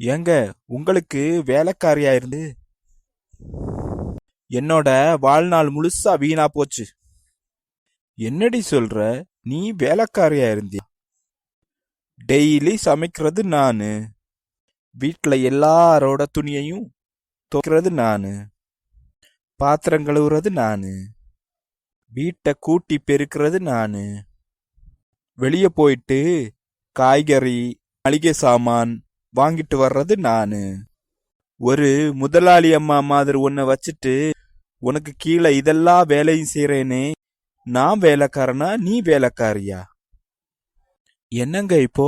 ஏங்க, உங்களுக்கு வேலைக்காரியா இருந்து என்னோட வாழ்நாள் முழுசா வீணா போச்சு. என்னடி சொல்ற? நீ வேலைக்காரியா இருந்தியா? டெய்லி சமைக்கிறது நானு, வீட்ல எல்லாரோட துணியையும் துவைக்கிறது நானு, பாத்திரம் கழுவுறது நானு, வீட்டை கூட்டி பெருக்கிறது நானு, வெளியே போயிட்டு காய்கறி மளிகை சாமான் வாங்கிட்டு வர்றது நானு. ஒரு முதலாளி அம்மா மாதிரி ஒன்ன வச்சுட்டு உனக்கு கீழே இதெல்லாம் வேலையும் செய்றேனே, நான் வேலைக்காரனா நீ வேலைக்காரியா? என்னங்க இப்போ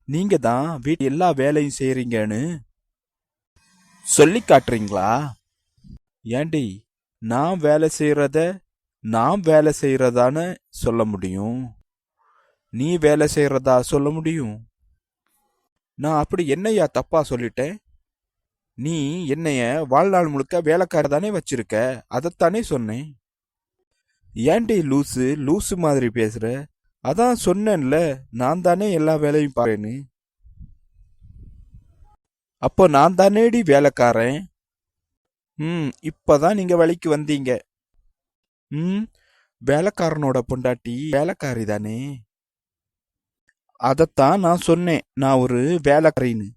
நீங்க தான் வீட்டு எல்லா வேலையும் செய்றீங்கன்னு சொல்லி காட்டுறீங்களா? ஏண்டி, நான் வேலை செய்யறத நான் வேலை செய்யறதான்னு சொல்ல முடியும், நீ வேலை செய்யறதா சொல்ல முடியும்? நான் அப்படி என்னையா தப்பா சொல்லிட்டேன்? நீ என்னைய வாழ்நாள் முழுக்க வேலைக்கார தானே வச்சிருக்க, அதைத்தானே சொன்னேன். ஏன்டி லூசு லூசு மாதிரி பேசுற? அதான் சொன்னேன்ல, நான் தானே எல்லா வேலையும் பாருன்னு. அப்போ நான் தானேடி வேலைக்காரன். இப்பதான் நீங்க வேலைக்கு வந்தீங்க. ம் வேலைக்காரனோட பொண்டாட்டி வேலைக்காரி தானே. அதைத்தான் நான் சொன்னேன், நான் ஒரு வேலைக்காரின்னு.